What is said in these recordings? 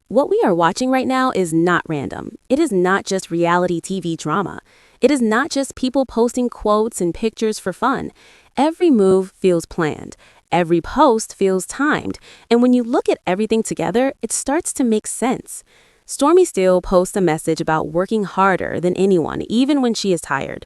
What we are watching right now is not random. It is not just reality TV drama. It is not just people posting quotes and pictures for fun. Every move feels planned. Every post feels timed. And when you look at everything together, it starts to make sense. Stormi Steele posts a message about working harder than anyone, even when she is tired.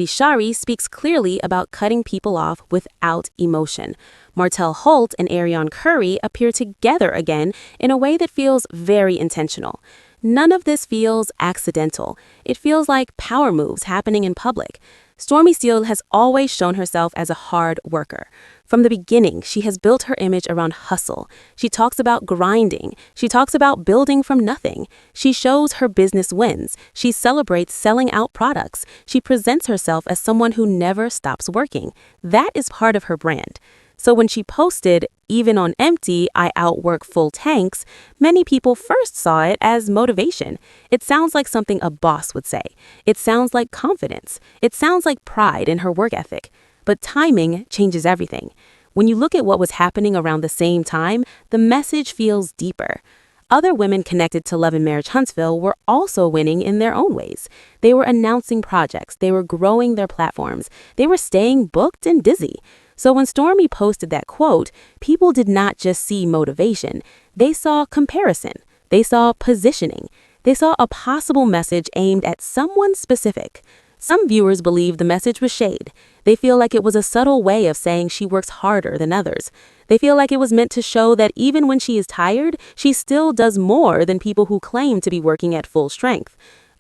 Shari speaks clearly about cutting people off without emotion. Martell and Arionne appear together again in a way that feels very intentional. None of this feels accidental. It feels like power moves happening in public. Stormi Steele has always shown herself as a hard worker. From the beginning, she has built her image around hustle. She talks about grinding. She talks about building from nothing. She shows her business wins. She celebrates selling out products. She presents herself as someone who never stops working. That is part of her brand. So when she posted, "Even on empty, I outwork full tanks," many people first saw it as motivation. It sounds like something a boss would say. It sounds like confidence. It sounds like pride in her work ethic. But timing changes everything. When you look at what was happening around the same time, the message feels deeper. Other women connected to LAMH Huntsville were also winning in their own ways. They were announcing projects. They were growing their platforms. They were staying booked and busy. So when Stormi posted that quote, people did not just see motivation. They saw comparison. They saw positioning. They saw a possible message aimed at someone specific. Some viewers believe the message was shade. They feel like it was a subtle way of saying she works harder than others. They feel like it was meant to show that even when she is tired, she still does more than people who claim to be working at full strength.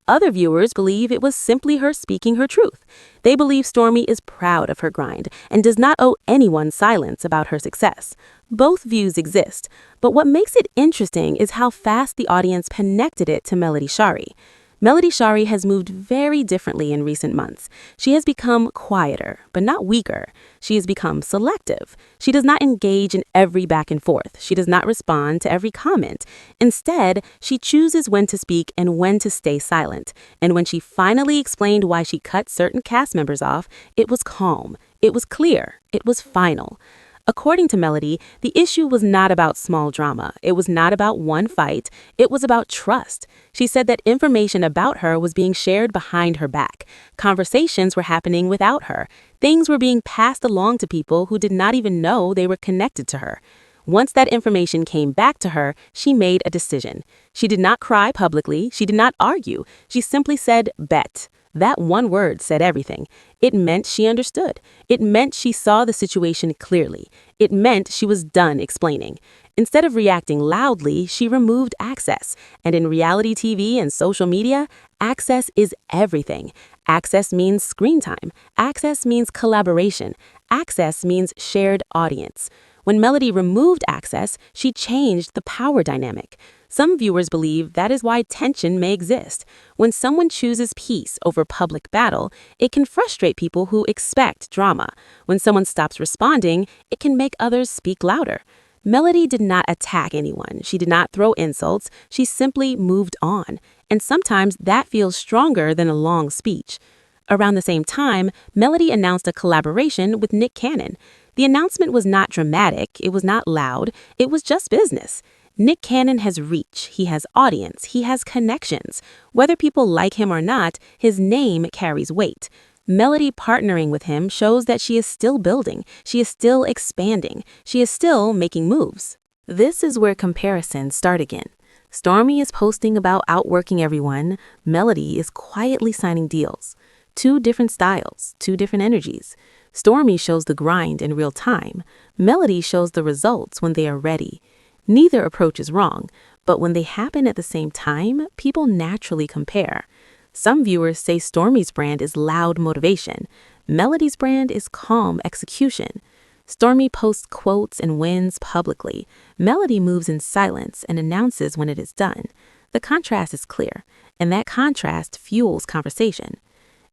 Other viewers believe it was simply her speaking her truth. They believe Stormi is proud of her grind and does not owe anyone silence about her success. Both views exist, but what makes it interesting is how fast the audience connected it to Shari. Shari has moved very differently in recent months. She has become quieter, but not weaker. She has become selective. She does not engage in every back and forth. She does not respond to every comment. Instead, she chooses when to speak and when to stay silent. And when she finally explained why she cut certain cast members off, it was calm. It was clear. It was final. According to Melody, the issue was not about small drama. It was not about one fight. It was about trust. She said that information about her was being shared behind her back. Conversations were happening without her. Things were being passed along to people who did not even know they were connected to her. Once that information came back to her, she made a decision. She did not cry publicly. She did not argue. She simply said, "Bet." That one word said everything. It meant she understood. It meant she saw the situation clearly. It meant she was done explaining. Instead of reacting loudly, she removed access. And in reality TV and social media, access is everything. Access means screen time. Access means collaboration. Access means shared audience. When Melody removed access, she changed the power dynamic. Some viewers believe that is why tension may exist. When someone chooses peace over public battle, it can frustrate people who expect drama. When someone stops responding, it can make others speak louder. Melody did not attack anyone. She did not throw insults. She simply moved on. And sometimes that feels stronger than a long speech. Around the same time, Melody announced a collaboration with Nick Cannon. The announcement was not dramatic. It was not loud. It was just business. Nick Cannon has reach, he has audience, he has connections. Whether people like him or not, his name carries weight. Melody partnering with him shows that she is still building, she is still expanding, she is still making moves. This is where comparisons start again. Stormi is posting about outworking everyone. Melody is quietly signing deals. Two different styles, two different energies. Stormi shows the grind in real time. Melody shows the results when they are ready. Neither approach is wrong, but when they happen at the same time, people naturally compare. Some viewers say Stormi's brand is loud motivation. Melody's brand is calm execution. Stormi posts quotes and wins publicly. Melody moves in silence and announces when it is done. The contrast is clear, and that contrast fuels conversation.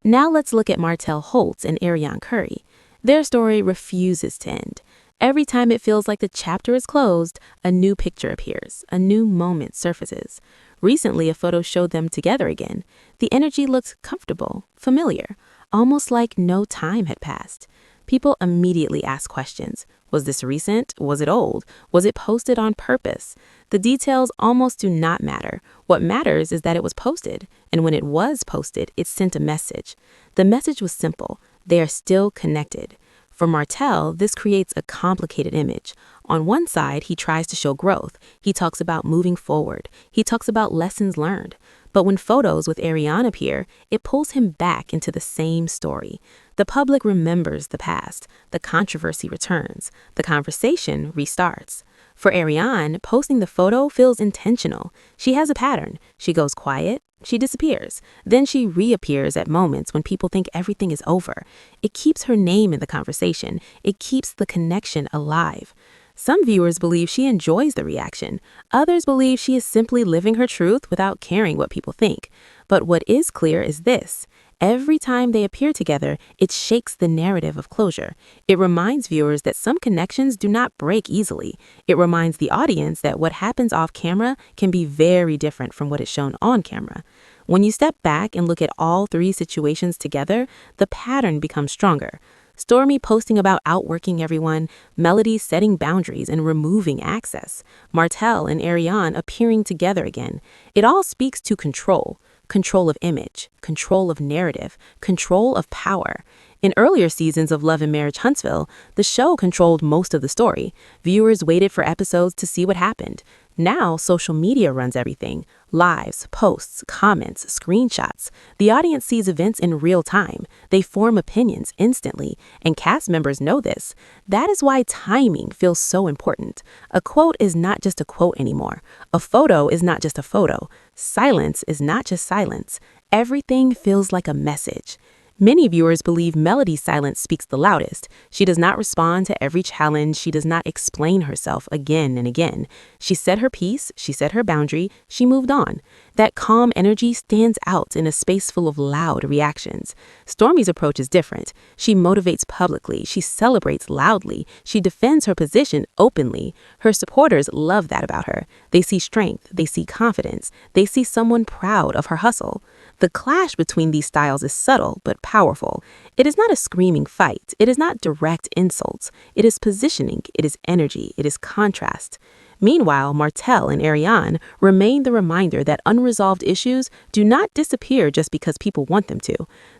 Now let's look at Martell and Arionne. Their story refuses to end. Every time it feels like the chapter is closed, a new picture appears, a new moment surfaces. Recently, a photo showed them together again. The energy looked comfortable, familiar, almost like no time had passed. People immediately ask questions. Was this recent? Was it old? Was it posted on purpose? The details almost do not matter. What matters is that it was posted, and when it was posted, it sent a message. The message was simple. They are still connected. For Martell, this creates a complicated image. On one side, he tries to show growth. He talks about moving forward. He talks about lessons learned. But when photos with Arion appear, it pulls him back into the same story. The public remembers the past. The controversy returns. The conversation restarts. For Arion, posting the photo feels intentional. She has a pattern. She goes quiet. She disappears. Then she reappears at moments when people think everything is over. It keeps her name in the conversation. It keeps the connection alive. Some viewers believe she enjoys the reaction. Others believe she is simply living her truth without caring what people think. But what is clear is this. Every time they appear together, it shakes the narrative of closure. It reminds viewers that some connections do not break easily. It reminds the audience that what happens off camera can be very different from what is shown on camera. When you step back and look at all three situations together, the pattern becomes stronger. Stormy posting about outworking everyone, Melody setting boundaries and removing access, Martell and Arionne appearing together again. It all speaks to control. Control of image, control of narrative, control of power. In earlier seasons of Love and Marriage Huntsville, the show controlled most of the story. Viewers waited for episodes to see what happened. Now, social media runs everything. Lives, posts, comments, screenshots. The audience sees events in real time. They form opinions instantly, and cast members know this. That is why timing feels so important. A quote is not just a quote anymore. A photo is not just a photo. Silence is not just silence. Everything feels like a message. Many viewers believe Melody's silence speaks the loudest. She does not respond to every challenge. She does not explain herself again and again. She said her piece. She set her boundary. She moved on. That calm energy stands out in a space full of loud reactions. Stormy's approach is different. She motivates publicly. She celebrates loudly. She defends her position openly. Her supporters love that about her. They see strength. They see confidence. They see someone proud of her hustle. The clash between these styles is subtle but powerful. It is not a screaming fight. It is not direct insults. It is positioning. It is energy. It is contrast. Meanwhile, Martell and Arionne remain the reminder that unresolved issues do not disappear just because people want them to.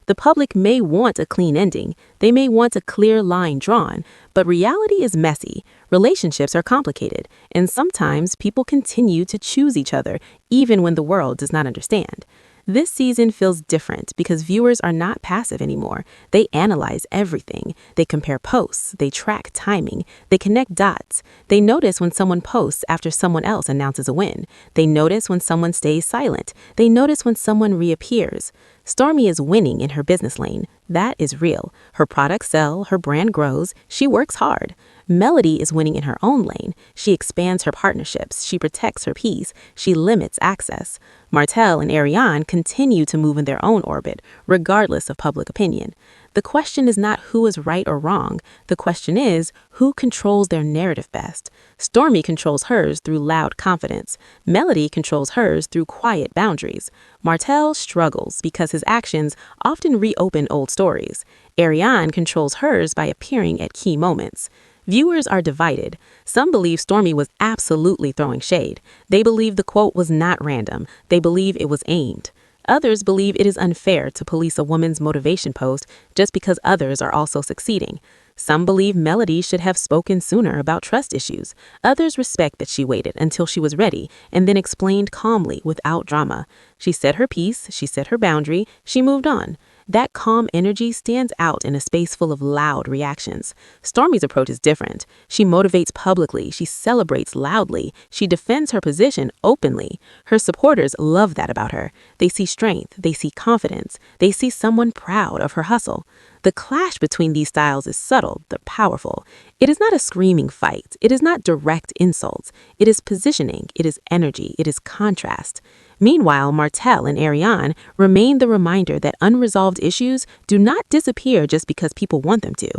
The public may want a clean ending. They may want a clear line drawn, but reality is messy. Relationships are complicated, and sometimes people continue to choose each other even when the world does not understand. This season feels different because viewers are not passive anymore. They analyze everything. They compare posts. They track timing. They connect dots. They notice when someone posts after someone else announces a win. They notice when someone stays silent. They notice when someone reappears. Stormy is winning in her business lane. That is real. Her products sell. Her brand grows. She works hard. Melody is winning in her own lane. She expands her partnerships. She protects her peace. She limits access. Martell and Arionne continue to move in their own orbit, regardless of public opinion. The question is not who is right or wrong. The question is who controls their narrative best. Stormy controls hers through loud confidence. Melody controls hers through quiet boundaries. Martell struggles because his actions often reopen old stories. Arionne controls hers by appearing at key moments. Viewers are divided. Some believe Stormy was absolutely throwing shade. They believe the quote was not random. They believe it was aimed. Others believe it is unfair to police a woman's motivation post just because others are also succeeding. Some believe Melody should have spoken sooner about trust issues. Others respect that she waited until she was ready and then explained calmly without drama. She said her piece, she set her boundary, she moved on. That calm energy stands out in a space full of loud reactions. Stormy's approach is different. She motivates publicly. She celebrates loudly. She defends her position openly. Her supporters love that about her. They see strength. They see confidence. They see someone proud of her hustle. The clash between these styles is subtle but powerful. It is not a screaming fight. It is not direct insults. It is positioning. It is energy. It is contrast. Meanwhile, Martell and Arionne remain the reminder that unresolved issues do not disappear just because people want them to.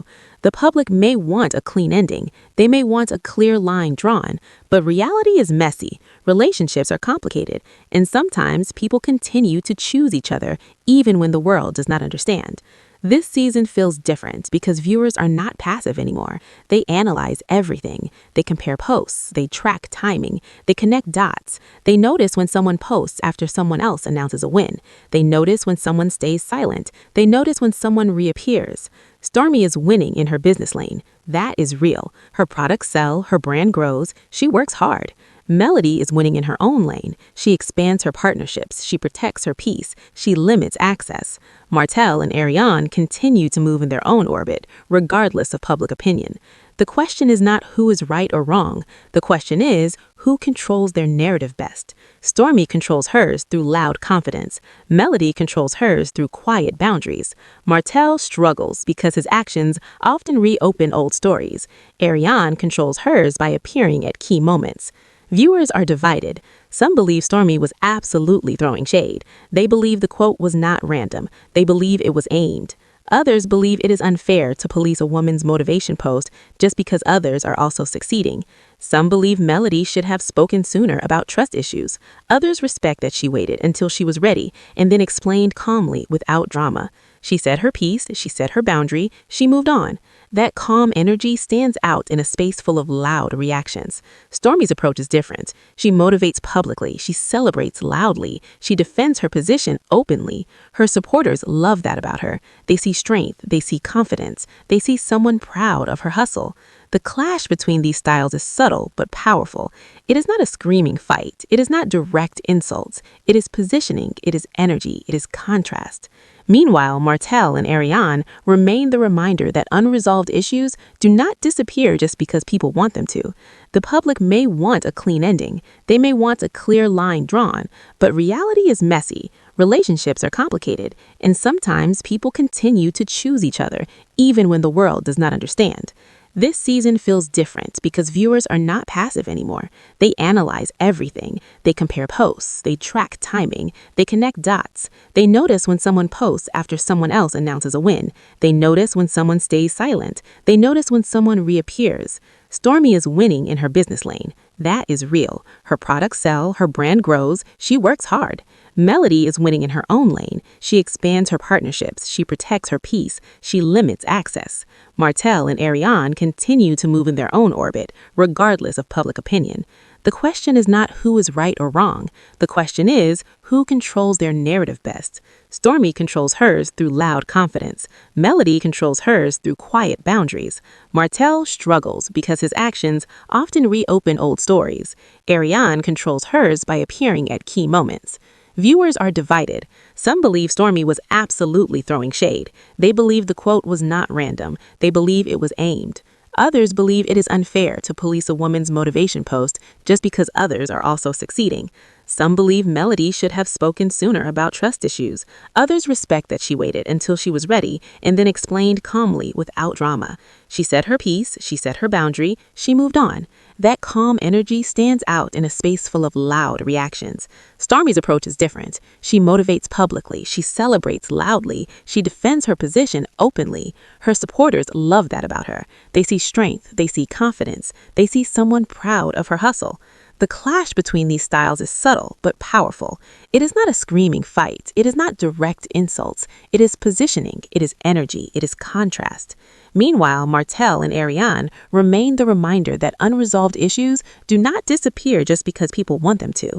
The public may want a clean ending. They may want a clear line drawn, but reality is messy. Relationships are complicated, and sometimes people continue to choose each other even when the world does not understand. This season feels different because viewers are not passive anymore. They analyze everything. They compare posts. They track timing. They connect dots. They notice when someone posts after someone else announces a win. They notice when someone stays silent. They notice when someone reappears. Stormi is winning in her business lane. That is real. Her products sell, her brand grows, she works hard. Melody is winning in her own lane. She expands her partnerships, she protects her peace, she limits access. Martell and Arionne continue to move in their own orbit, regardless of public opinion. The question is not who is right or wrong. The question is who controls their narrative best. Stormi controls hers through loud confidence. Melody controls hers through quiet boundaries. Martell struggles because his actions often reopen old stories. Arion controls hers by appearing at key moments. Viewers are divided. Some believe Stormi was absolutely throwing shade. They believe the quote was not random. They believe it was aimed. Others believe it is unfair to police a woman's motivation post just because others are also succeeding. Some believe Melody should have spoken sooner about trust issues. Others respect that she waited until she was ready and then explained calmly without drama. She said her piece, she set her boundary, she moved on. That calm energy stands out in a space full of loud reactions. Stormi's approach is different. She motivates publicly, she celebrates loudly, she defends her position openly. Her supporters love that about her. They see strength, they see confidence, they see someone proud of her hustle. The clash between these styles is subtle but powerful. It is not a screaming fight. It is not direct insults. It is positioning. It is energy. It is contrast. Meanwhile, Martell and Arionne remain the reminder that unresolved issues do not disappear just because people want them to. The public may want a clean ending. They may want a clear line drawn, but reality is messy. Relationships are complicated, and sometimes people continue to choose each other, even when the world does not understand. This season feels different because viewers are not passive anymore. They analyze everything. They compare posts. They track timing. They connect dots. They notice when someone posts after someone else announces a win. They notice when someone stays silent. They notice when someone reappears. Stormi is winning in her business lane. That is real. Her products sell, her brand grows, she works hard. Melody is winning in her own lane. She expands her partnerships, she protects her peace, she limits access. Martell and Arionne continue to move in their own orbit, regardless of public opinion. The question is not who is right or wrong. The question is who controls their narrative best. Stormi controls hers through loud confidence. Melody controls hers through quiet boundaries. Martell struggles because his actions often reopen old stories. Arion controls hers by appearing at key moments. Viewers are divided. Some believe Stormi was absolutely throwing shade. They believe the quote was not random. They believe it was aimed. Others believe it is unfair to police a woman's motivation post just because others are also succeeding. Some believe Melody should have spoken sooner about trust issues. Others respect that she waited until she was ready and then explained calmly without drama. She said her piece, she set her boundary, she moved on. That calm energy stands out in a space full of loud reactions. Stormi's approach is different. She motivates publicly, she celebrates loudly, she defends her position openly. Her supporters love that about her. They see strength, they see confidence, they see someone proud of her hustle. The clash between these styles is subtle but powerful. It is not a screaming fight. It is not direct insults. It is positioning. It is energy. It is contrast. Meanwhile, Martell and Arionne remain the reminder that unresolved issues do not disappear just because people want them to.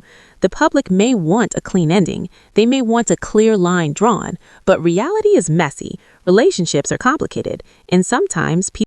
The public may want a clean ending. They may want a clear line drawn, but reality is messy. Relationships are complicated, and sometimes people